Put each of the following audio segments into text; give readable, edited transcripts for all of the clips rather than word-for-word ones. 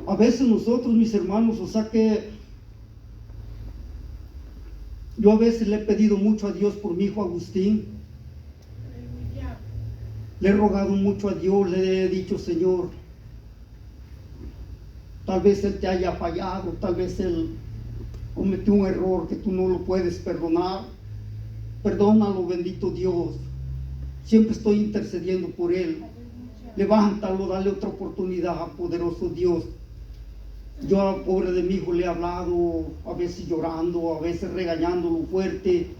A veces nosotros, mis hermanos, o sea que yo a veces le he pedido mucho a Dios por mi hijo Agustín. Le he rogado mucho a Dios, le he dicho: Señor, tal vez él te haya fallado, tal vez él cometió un error que tú no lo puedes perdonar. Perdónalo, bendito Dios. Siempre estoy intercediendo por él. Levántalo, dale otra oportunidad, poderoso Dios. Yo al pobre de mi hijo le he hablado, a veces llorando, a veces regañándolo fuerte,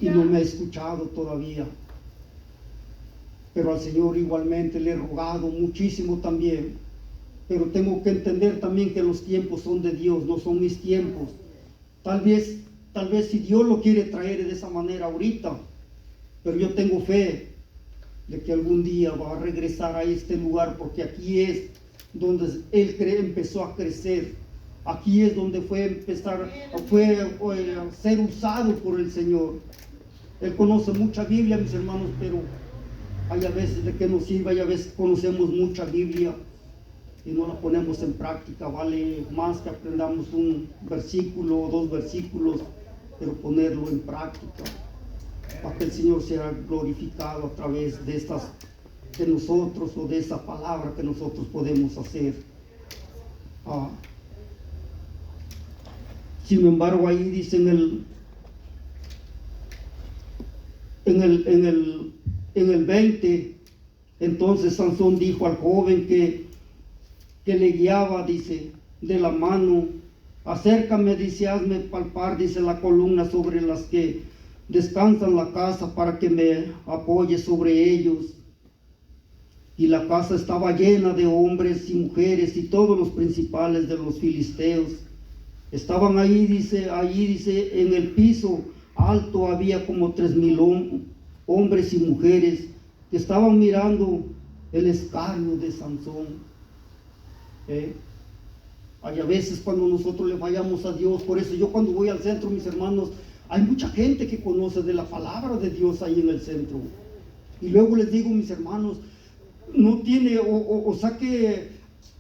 y no me ha escuchado todavía. Pero al Señor igualmente le he rogado muchísimo también. Pero tengo que entender también que los tiempos son de Dios, no son mis tiempos. Tal vez si Dios lo quiere traer de esa manera ahorita, pero yo tengo fe de que algún día va a regresar a este lugar, porque aquí es donde él empezó a crecer. Aquí es donde fue a ser usado por el Señor. Él conoce mucha Biblia, mis hermanos, pero hay a veces de que nos sirve, hay a veces conocemos mucha Biblia y no la ponemos en práctica. Vale más que aprendamos un versículo o dos versículos, pero ponerlo en práctica, para que el Señor sea glorificado a través de nosotros, o de esa palabra que nosotros podemos hacer. Sin embargo, ahí dice en el 20, entonces Sansón dijo al joven que le guiaba, dice, de la mano: acércame, dice, hazme palpar, dice, la columna sobre las que descansan la casa, para que me apoye sobre ellos. Y la casa estaba llena de hombres y mujeres, y todos los principales de los filisteos estaban ahí, dice, en el piso alto había como 3,000 hombres y mujeres que estaban mirando el escarnio de Sansón. Hay a veces cuando nosotros le fallamos a Dios. Por eso yo cuando voy al centro, mis hermanos, hay mucha gente que conoce de la palabra de Dios ahí en el centro. Y luego les digo, mis hermanos, no tiene, o sea que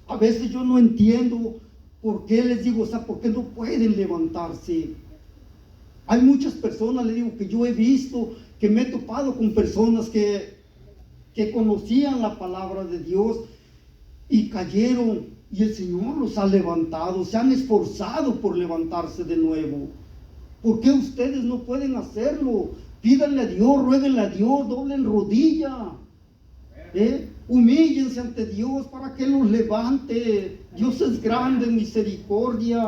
a veces yo no entiendo por qué, les digo, o sea, por qué no pueden levantarse. Hay muchas personas, les digo, que yo he visto, que me he topado con personas que conocían la palabra de Dios y cayeron, y el Señor los ha levantado, se han esforzado por levantarse de nuevo. ¿Por qué ustedes no pueden hacerlo? Pídanle a Dios, ruéguenle a Dios, doblen rodilla, humíllense ante Dios para que los levante. Dios es grande en misericordia.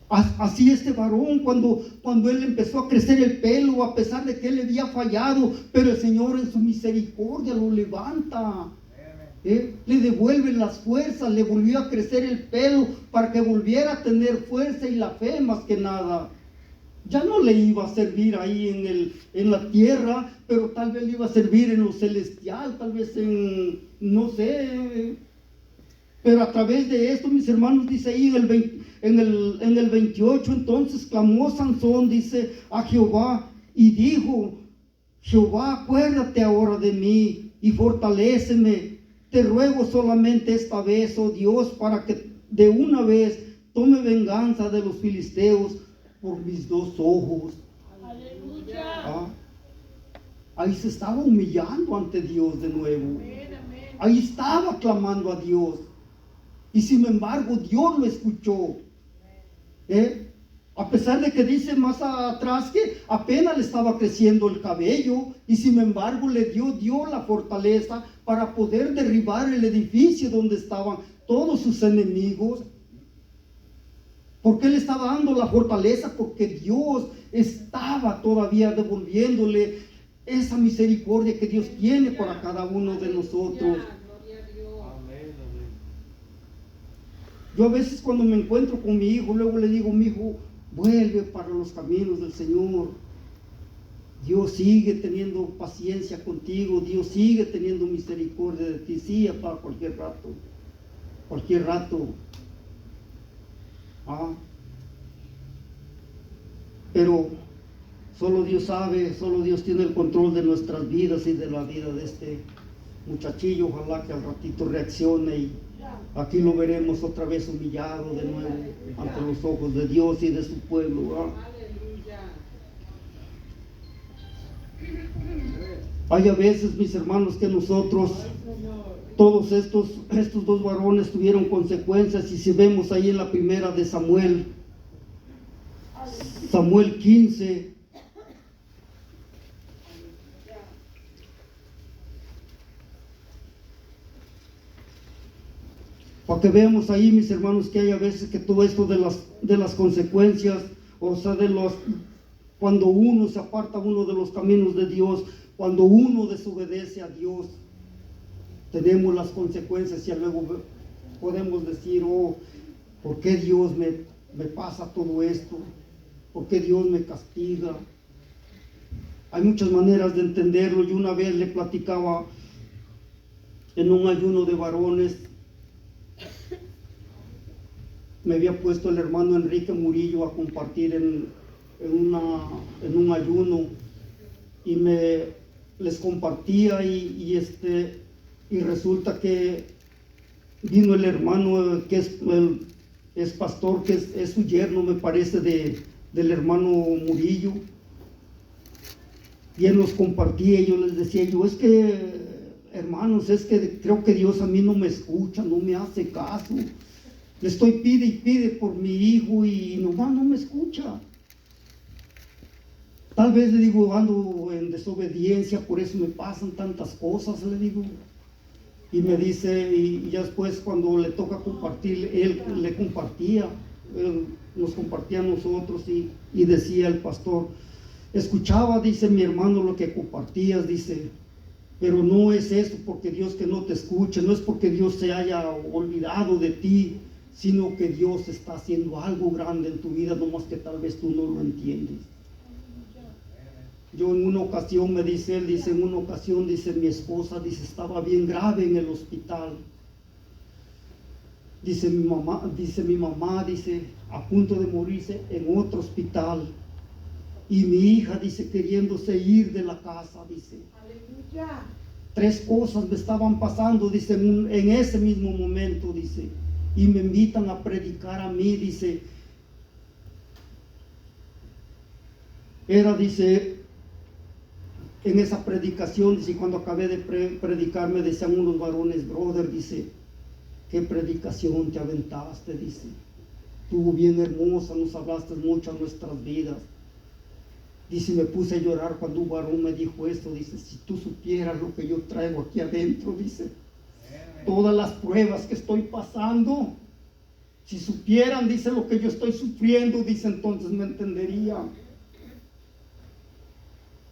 Así este varón, cuando él empezó a crecer el pelo, a pesar de que él le había fallado, pero el Señor en su misericordia lo levanta. Le devuelve las fuerzas, le volvió a crecer el pelo para que volviera a tener fuerza y la fe, más que nada. Ya no le iba a servir ahí en la tierra, pero tal vez le iba a servir en lo celestial, tal vez no sé. Pero a través de esto, mis hermanos, dice ahí en el 28, entonces clamó Sansón, dice, a Jehová, y dijo: Jehová, acuérdate ahora de mí y fortaléceme. Te ruego solamente esta vez, oh Dios, para que de una vez tome venganza de los filisteos por mis 2 ojos. Aleluya. Ahí se estaba humillando ante Dios de nuevo. Ahí estaba clamando a Dios. Y sin embargo, Dios lo escuchó. A pesar de que dice más atrás que apenas le estaba creciendo el cabello, y sin embargo le dio la fortaleza para poder derribar el edificio donde estaban todos sus enemigos. ¿Por qué le estaba dando la fortaleza? Porque Dios estaba todavía devolviéndole esa misericordia que Dios tiene para cada uno de nosotros. Yo a veces cuando me encuentro con mi hijo, luego le digo: mi hijo, vuelve para los caminos del Señor. Dios sigue teniendo paciencia contigo, Dios sigue teniendo misericordia de ti. Sí, para cualquier rato. Pero solo Dios sabe, solo Dios tiene el control de nuestras vidas y de la vida de este muchachillo, ojalá que al ratito reaccione y aquí lo veremos otra vez humillado de nuevo ante los ojos de Dios y de su pueblo, ¿verdad? Hay a veces, mis hermanos, que nosotros, todos estos dos varones tuvieron consecuencias, y si vemos ahí en la primera de Samuel 15, para que veamos ahí, mis hermanos, que hay a veces que todo esto de las consecuencias, o sea, cuando uno se aparta uno de los caminos de Dios, cuando uno desobedece a Dios, tenemos las consecuencias, y luego podemos decir, oh, ¿por qué Dios me pasa todo esto? ¿Por qué Dios me castiga? Hay muchas maneras de entenderlo. Y una vez le platicaba en un ayuno de varones, me había puesto el hermano Enrique Murillo a compartir en un ayuno, y les compartía, y resulta que vino el hermano que es pastor, que es su yerno, me parece, del hermano Murillo, y él nos compartía, y yo les decía, es que, hermanos, es que creo que Dios a mí no me escucha, no me hace caso. Le estoy pide y pide por mi hijo y nomás no me escucha. Tal vez, le digo, ando en desobediencia, por eso me pasan tantas cosas, le digo. Y me dice, y ya después cuando le toca compartir, él le compartía, él nos compartía a nosotros, y decía el pastor, escuchaba, dice mi hermano, lo que compartías, dice, pero no es eso porque Dios que no te escuche, no es porque Dios se haya olvidado de ti, sino que Dios está haciendo algo grande en tu vida, nomás que tal vez tú no lo entiendes. Yo en una ocasión, me dice él, dice, en una ocasión, dice, mi esposa, dice, estaba bien grave en el hospital. Dice mi mamá, dice, a punto de morirse en otro hospital. Y mi hija, dice, queriéndose ir de la casa, dice. Aleluya. 3 cosas me estaban pasando, dice, en ese mismo momento, dice. Y me invitan a predicar a mí, dice. Era, dice, en esa predicación, dice, cuando acabé de predicar, me decían unos varones, brother, dice, qué predicación te aventaste, dice. Estuvo bien hermosa, nos hablaste mucho a nuestras vidas. Dice, me puse a llorar cuando un varón me dijo esto, dice, si tú supieras lo que yo traigo aquí adentro, dice, todas las pruebas que estoy pasando, si supieran, dice, lo que yo estoy sufriendo, dice, entonces me entenderían.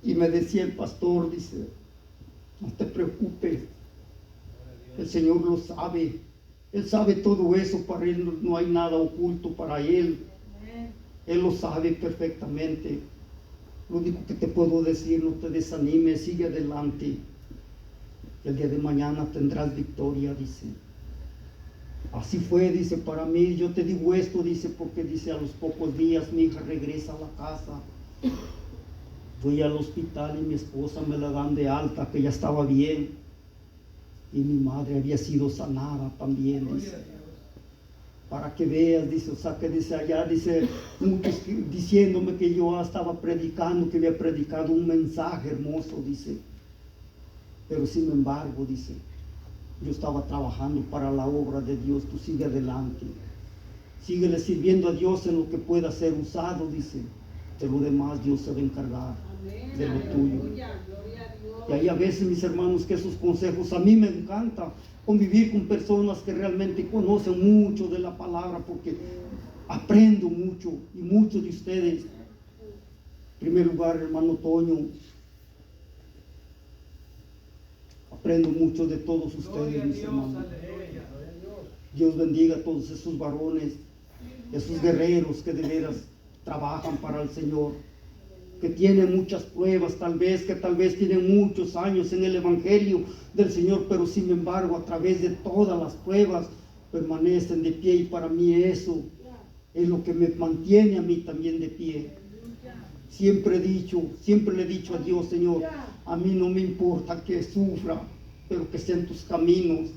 Y me decía el pastor, dice, no te preocupes, el Señor lo sabe, Él sabe todo eso, para Él no hay nada oculto para Él, Él lo sabe perfectamente. Lo único que te puedo decir, no te desanimes, sigue adelante. El día de mañana tendrás victoria, dice. Así fue, dice, para mí. Yo te digo esto, dice, porque dice, a los pocos días mi hija regresa a la casa. Fui al hospital y mi esposa me la dan de alta, que ya estaba bien. Y mi madre había sido sanada también, dice. Para que veas, dice, o sea, que dice allá, dice, muchos diciéndome que yo estaba predicando, que había predicado un mensaje hermoso, dice. Pero sin embargo, dice, yo estaba trabajando para la obra de Dios, tú sigue adelante. Síguele sirviendo a Dios en lo que pueda ser usado, dice. De lo demás Dios se va a encargar de lo tuyo. Y ahí a veces, mis hermanos, que esos consejos, a mí me encanta convivir con personas que realmente conocen mucho de la palabra, porque aprendo mucho, y muchos de ustedes. En primer lugar, hermano Toño, aprendo mucho de todos ustedes, mis hermanos. Dios bendiga a todos esos varones, esos guerreros que de veras trabajan para el Señor, que tienen muchas pruebas, que tal vez tienen muchos años en el Evangelio del Señor, pero sin embargo a través de todas las pruebas permanecen de pie, y para mí eso es lo que me mantiene a mí también de pie. Siempre le he dicho a Dios, Señor, a mí no me importa que sufra, pero que sean tus caminos